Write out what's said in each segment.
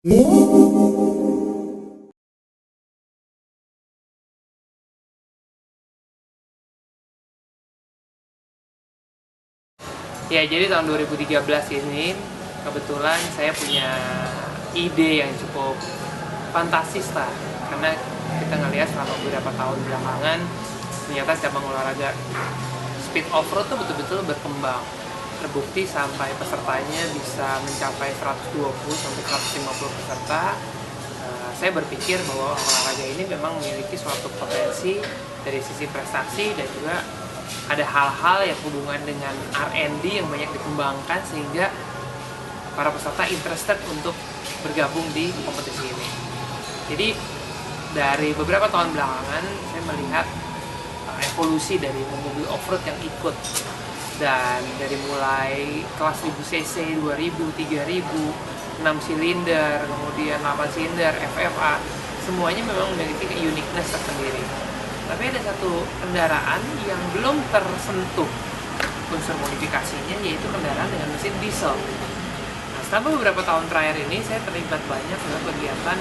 Ya, jadi tahun 2013 ini kebetulan saya punya ide yang cukup fantastis lah, karena kita ngelihat selama beberapa tahun belakangan ternyata cabang olahraga speed off-road tuh betul-betul berkembang. Terbukti sampai pesertanya bisa mencapai 120 sampai 150 peserta. Saya berpikir bahwa olahraga ini memang memiliki suatu potensi dari sisi prestasi, dan juga ada hal-hal yang hubungan dengan R&D yang banyak dikembangkan sehingga para peserta interested untuk bergabung di kompetisi ini. Jadi dari beberapa tahun belakangan saya melihat evolusi dari mobil off-road yang ikut, dan dari mulai kelas 1000 cc, 2000, 3000, 6 silinder, kemudian 8 silinder, FFA, semuanya memang memiliki uniqueness tersendiri. Tapi ada satu kendaraan yang belum tersentuh unsur modifikasinya, yaitu kendaraan dengan mesin diesel. Nah, selama beberapa tahun terakhir ini saya terlibat banyak dalam kegiatan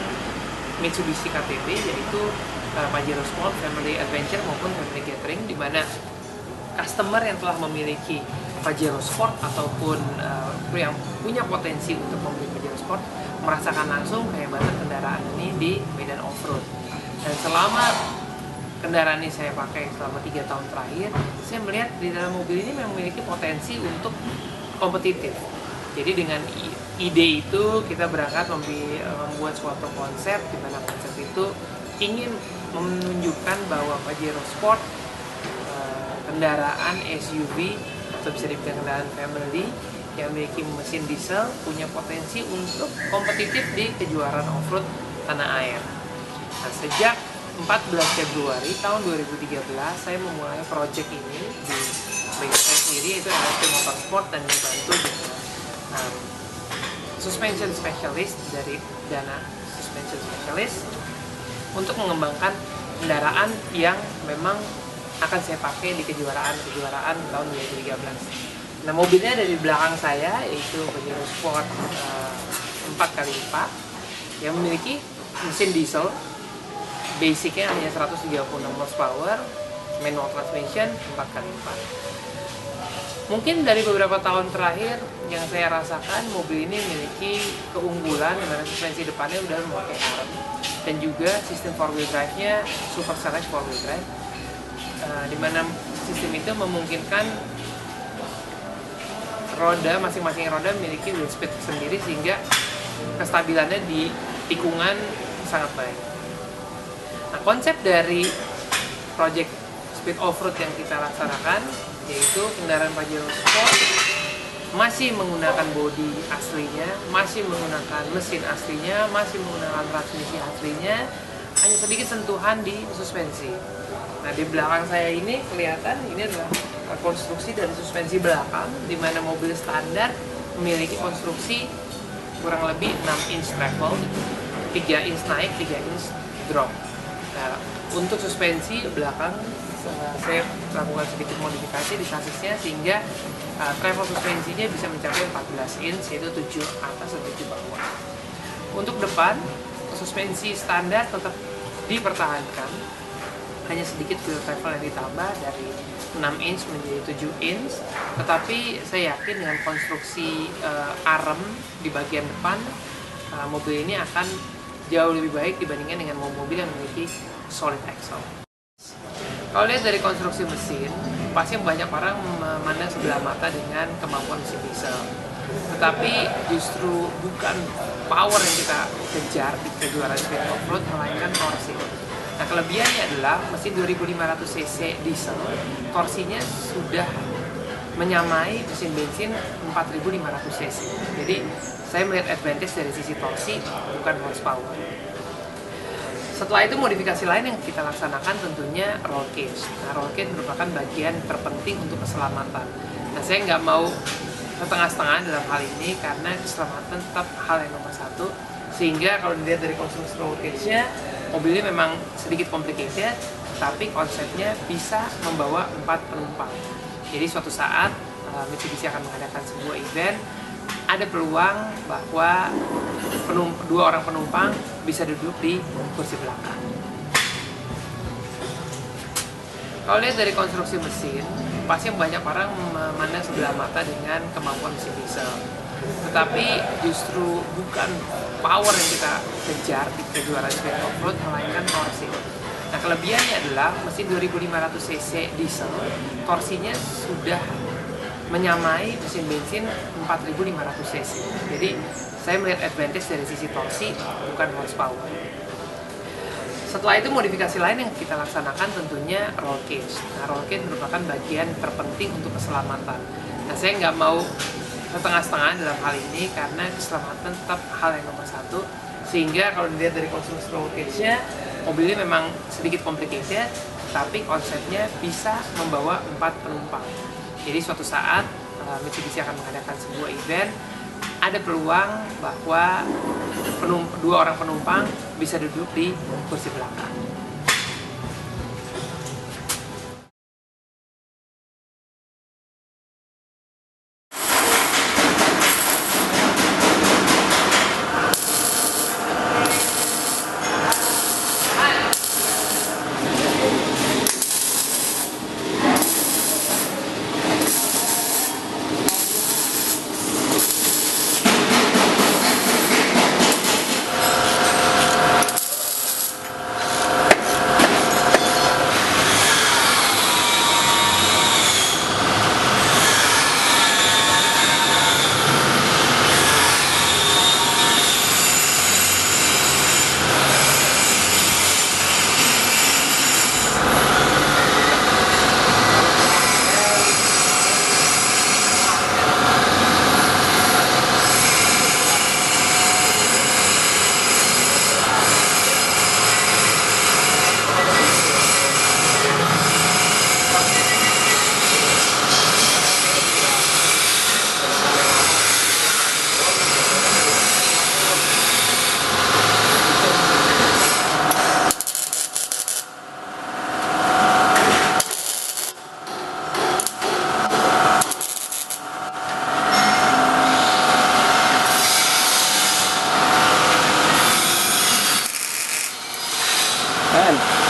Mitsubishi KTB, yaitu Pajero Sport, Family Adventure maupun Family Gathering, di mana customer yang telah memiliki Pajero Sport ataupun yang punya potensi untuk membeli Pajero Sport merasakan langsung kehebatan kendaraan ini di medan off-road. Dan selama kendaraan ini saya pakai selama 3 tahun terakhir, saya melihat di dalam mobil ini memiliki potensi untuk kompetitif. Jadi dengan ide itu kita berangkat membuat suatu konsep, di mana konsep itu ingin menunjukkan bahwa Pajero Sport, kendaraan SUV atau bisa dibilang kendaraan family yang memiliki mesin diesel, punya potensi untuk kompetitif di kejuaraan off-road tanah air. Nah, sejak 14 Februari tahun 2013 saya memulai project ini di bagi saya sendiri, yaitu LSP Motorsport, dan dibantu dengan suspension specialist dari Dana Suspension Specialist untuk mengembangkan kendaraan yang memang akan saya pakai di kejuaraan tahun 2013. Nah, mobilnya ada di belakang saya, yaitu Pajero Sport 4x4 yang memiliki mesin diesel. Basicnya hanya 136 horsepower, manual transmission 4x4. Mungkin dari beberapa tahun terakhir yang saya rasakan, mobil ini memiliki keunggulan di mana suspensi depannya udah memakai arm, dan juga sistem 4-wheel drive-nya Super Select 4-wheel drive, di mana sistem itu memungkinkan masing-masing roda memiliki wheel speed sendiri, sehingga kestabilannya di tikungan sangat baik. Nah, konsep dari project speed off-road yang kita laksanakan, yaitu kendaraan Pajero Sport masih menggunakan bodi aslinya, masih menggunakan mesin aslinya, masih menggunakan transmisi aslinya, hanya sedikit sentuhan di suspensi. Nah, di belakang saya ini kelihatan ini adalah konstruksi dari suspensi belakang, di mana mobil standar memiliki konstruksi kurang lebih 6 inch travel, 3 inch naik, 3 inch drop. Nah, untuk suspensi belakang saya lakukan sedikit modifikasi di sasisnya, sehingga travel suspensinya bisa mencapai 14 inch, yaitu 7 atas dan 7 bawah. Untuk depan, suspensi standar tetap dipertahankan, hanya sedikit wheel travel yang ditambah dari 6 inch menjadi 7 inch, tetapi saya yakin dengan konstruksi arm di bagian depan, mobil ini akan jauh lebih baik dibandingkan dengan mobil yang memiliki solid axle. Kalau lihat dari konstruksi mesin, pasti banyak orang memandang sebelah mata dengan kemampuan mesin diesel. Tetapi justru bukan power yang kita kejar di kejuaraan speed off-road, melainkan torsi. Nah, kelebihannya adalah mesin 2500 cc diesel, torsinya sudah menyamai mesin bensin 4500 cc. Jadi, saya melihat advantage dari sisi torsi, bukan horsepower. Setelah itu, modifikasi lain yang kita laksanakan tentunya roll cage. Nah, roll cage merupakan bagian terpenting untuk keselamatan. Nah, saya nggak mau setengah-setengah dalam hal ini, karena keselamatan tetap hal yang nomor satu. Sehingga kalau dilihat dari konstruksi roll cage-nya, mobilnya memang sedikit complicated, tapi konsepnya bisa membawa 4 penumpang. Jadi suatu saat Mitsubishi akan mengadakan sebuah event, ada peluang bahwa dua orang penumpang bisa duduk di kursi belakang. Kalau lihat dari konstruksi mesin, pasti banyak orang memandang sebelah mata dengan kemampuan mesin diesel. Tetapi justru bukan power yang kita kejar di kejuaraan speed off-road, melainkan torsi. Nah, kelebihannya adalah mesin 2500 cc diesel, torsinya sudah menyamai mesin bensin 4500 cc. Jadi, saya melihat advantage dari sisi torsi, bukan horsepower. Setelah itu modifikasi lain yang kita laksanakan tentunya roll cage. Nah, roll cage merupakan bagian terpenting untuk keselamatan. Nah, saya nggak mau setengah-setengah dalam hal ini karena keselamatan tetap hal yang nomor satu. Sehingga kalau dilihat dari konstruksi roll cage-nya, mobilnya memang sedikit complicated, tapi konsepnya bisa membawa 4 penumpang. Jadi suatu saat Mitsubishi akan mengadakan sebuah event, ada peluang bahwa dua orang penumpang bisa duduk di kursi belakang.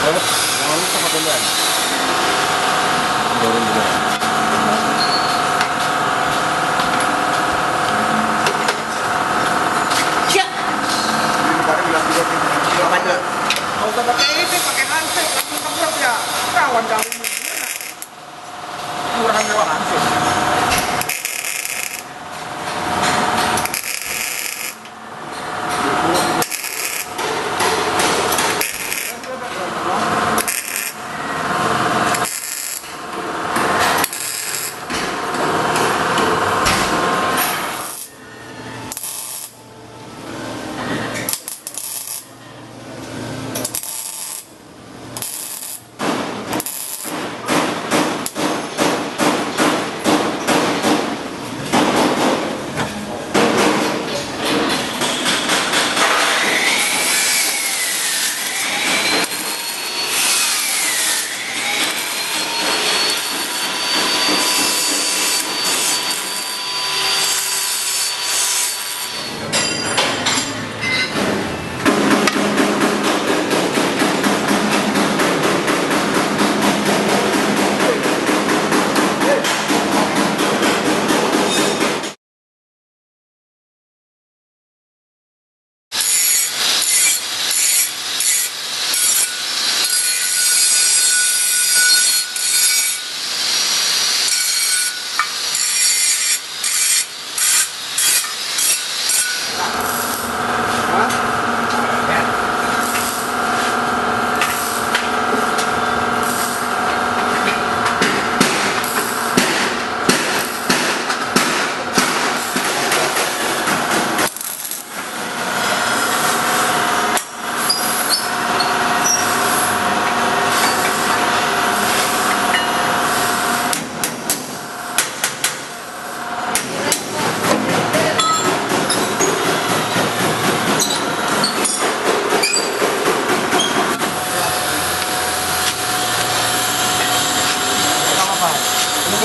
Terus jangan lupa pakai ban. Dorong dulu. Ya. Apa itu? Kalau usah pakai ini, pakai handset, langsung keblok ya. Kawan kamu gimana? Murahan lewat handset.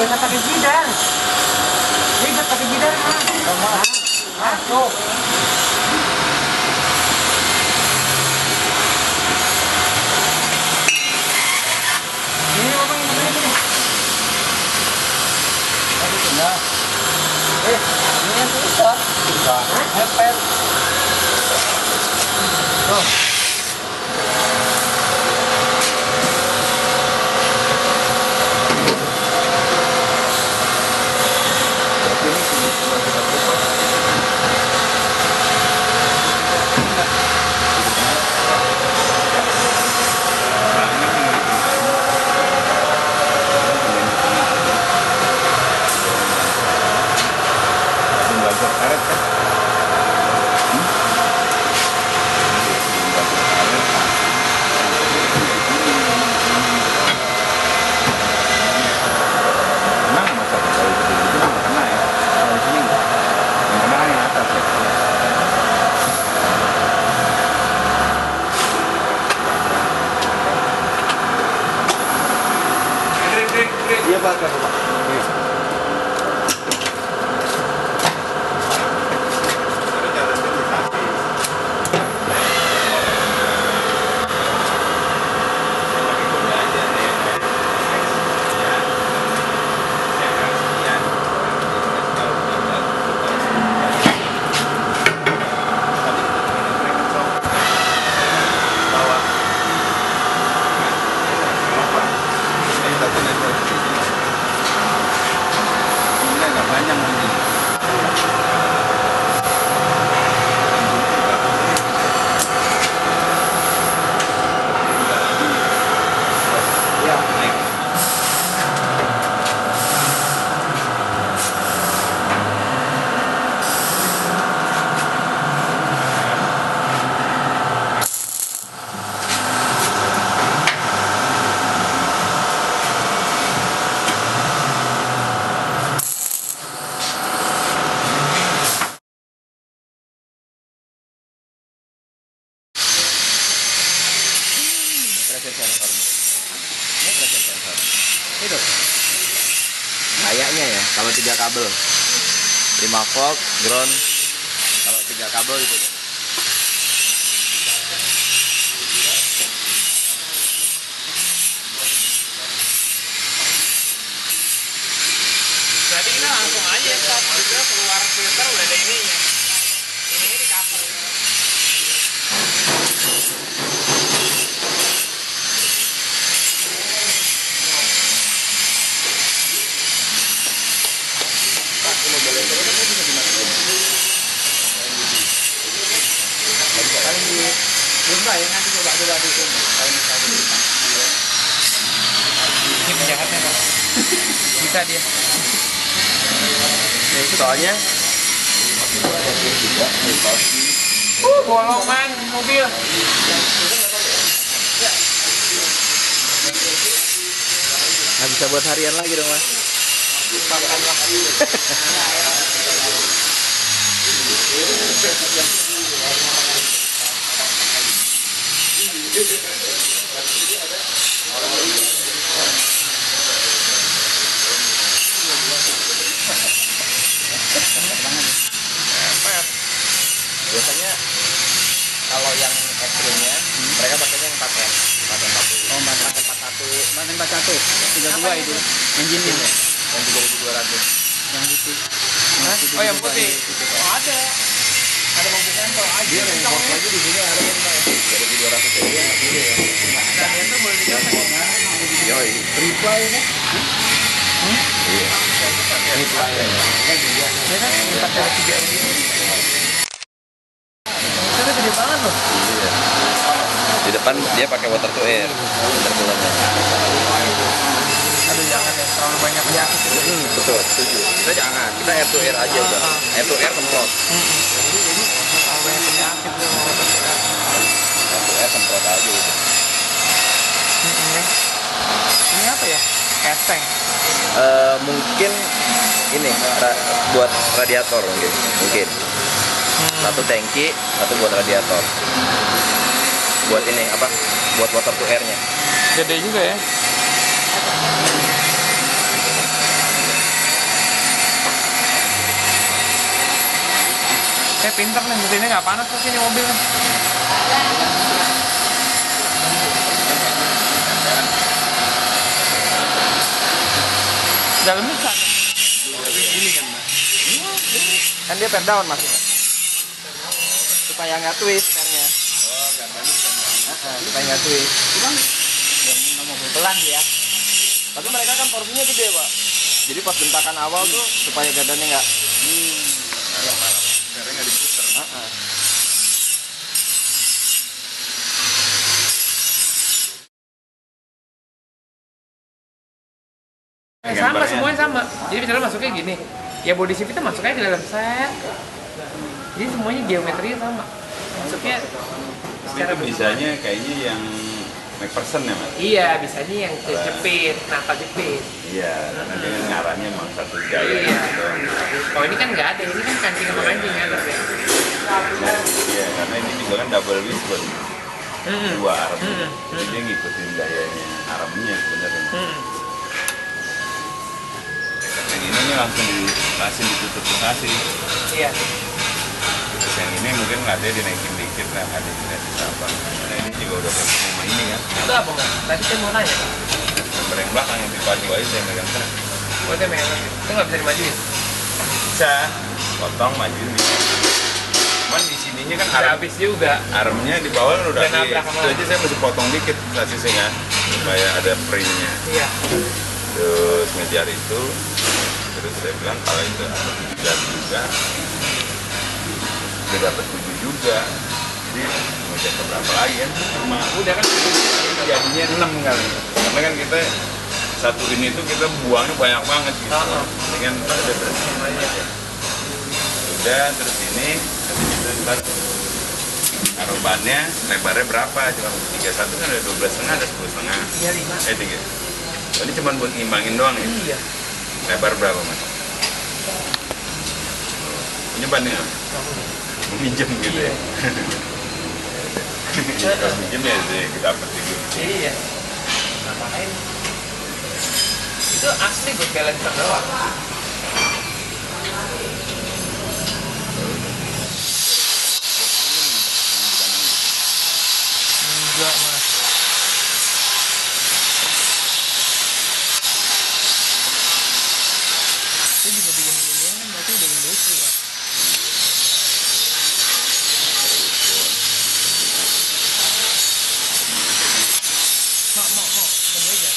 Pakai jidan. Ribet pakai jidan mah. Masuk. Ini orang ini. Tadi sudah. Ini yang susah. Susah. Hepet. Tuh. Iya Pak, Pak. Kayaknya ya, kalau 3 kabel 5 volt, ground. Kalau 3 kabel gitu. Berarti kita langsung aja stop juga keluar filter udah ada ininya. Ini di cover. Ya, nanti coba di sini. Ini penjahatnya Pak. Bisa dia. Soalnya Bolongan mobil. nggak bisa buat harian lagi dong Mas. Biasanya kalau yang ekstrimnya mereka pakainya yang paten 40. Oh, paten 41, 32 itu. Engine ini Yang 3.200. yang putih. Hah? Oh yang putih. Oh, ada. Ada mobil sampel aja. Dia import lagi di sini ada yang 3.200 cc yang masih ya. Nah, dia tuh boleh dicoba. Yoi. Reply ini. Iya. Reply ya. Dia kan 4,3 ini. Itu gede banget loh. Iya. Di depan dia pakai water to air intercoolernya. Aduh jangan ya, terlalu banyak penyakit itu. Betul, setuju. Kita jangan, kita air to air aja udah. Air to air semprot. Terlalu banyak penyakit tuh. Air to air semprot aja udah. Ini apa ya? Casing. Mungkin ini buat radiator mungkin. Satu tangki, satu buat radiator. Buat ini apa? Buat water to airnya. Gede juga ya. Pinter nih, mesinnya nggak panas terus ini mobil. Dalamnya sana. Tapi gini kan, Mas. Kan dia pad down masih, Mas. Supaya nggak twist karnya. Oh, gardannya bisa ngangkat. Supaya nggak twist. Cuman yang mobil pelan ya. Tapi mereka kan porsinya gede, Pak. Jadi pas bentakan awal tuh supaya gardannya nggak. Ya, malah sekarang nggak diputer. Sama, semuanya sama. Jadi misalnya masuknya gini, ya body shift itu masuknya ke dalam set. Jadi semuanya geometrinya sama. Masuknya secara Itu bisanya kayaknya yang McPherson ya, Mas? Iya, bisanya yang jepit, nakal jepit. Iya, nanti kan ngarahnya emang satu gaya Iya. gitu. Oh ini kan nggak ada, ini kan kancing sama kancing ya tapi. Iya, karena ini juga kan double wishbone. Dua arm. Hmm. Jadi dia ngikutin gayanya armnya sebenarnya. Yang ini nih langsung ditutup kasih. Iya. Terus yang ini mungkin nggak ada dinaikin dikit lah, nggak ada dinaikin apa. Nah ini juga udah ketemu sama ini kan. Itu apa nggak? Tadi saya mau nanya. Gambar yang belakang yang dipacu aja saya megang terus. Oh itu memang itu nggak bisa dimajuin. Bisa, potong majuin bisa. Cuman di sininya kan Udah habis juga. armnya di bawah udah Udah habis. nabrak sama Itu aja saya mesti potong dikit sasisnya kan, supaya ada springnya. Iya. Terus ngejar itu, terus saya bilang kalau itu dapat 7 juga, udah dapat 7 juga. Jadi ngejar ke berapa lagi kan? Cuma Udah kan. jadinya 6 kali. Karena kan kita satu ini tuh kita buangnya banyak banget gitu. Ini kan ada berarti banyak ya. Udah terus ini nanti kita ntar taruh bannya lebarnya berapa? Cuma 31 kan ada 12,5 ada 10,5. Iya 5. 3. Oh, ini cuma buat ngimbangin doang ya? Iya. Lebar berapa, Mas? Punya bannya nggak? Minjem gitu ya? Kalau minjem ya sih dapat gitu. Iya. Ngapain? Itu asli buat balancer doang. Enggak mas. Itu bisa bikin ginian kan berarti udah industri mas. Mau, bener aja.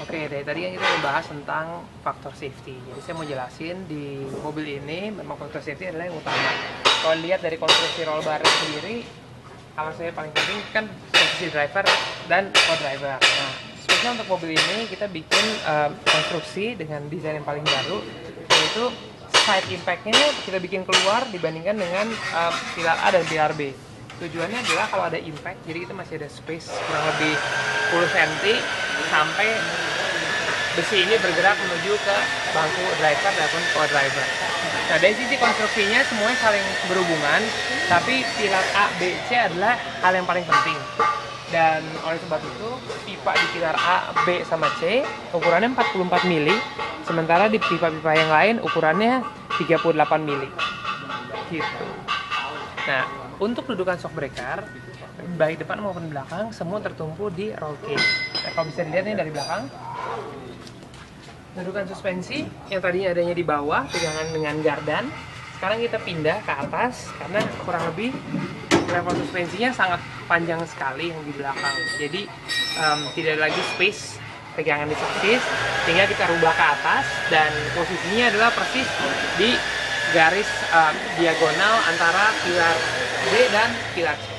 Oke, dari tadi kan kita membahas tentang faktor safety. Jadi saya mau jelasin di mobil ini memang faktor safety adalah yang utama. Kalau lihat dari konstruksi roll bar sendiri, kalau saya paling penting kan posisi driver dan co-driver. Nah, spesial untuk mobil ini kita bikin konstruksi dengan desain yang paling baru, yaitu side impact-nya kita bikin keluar dibandingkan dengan pilar A dan pilar B. Tujuannya adalah kalau ada impact, jadi kita masih ada space kurang lebih 10 cm sampai besi ini bergerak menuju ke bangku driver ataupun co-driver. Nah dari sisi konstruksinya semuanya saling berhubungan, tapi pilar A, B, C adalah hal yang paling penting. Dan oleh sebab itu pipa di pilar A, B, sama C ukurannya 44 mili, sementara di pipa-pipa yang lain ukurannya 38 mili. Gitu. Nah untuk dudukan shock breaker baik depan maupun belakang semua tertumpu di roll cage. Nah, kalau bisa dilihat nih dari belakang, dudukan suspensi yang tadinya adanya di bawah pegangan dengan gardan, sekarang kita pindah ke atas karena kurang lebih level suspensinya sangat panjang sekali yang di belakang. Jadi tidak lagi space pegangan di sasis, sehingga kita rubah ke atas dan posisinya adalah persis di garis diagonal antara pilar B dan pilar C.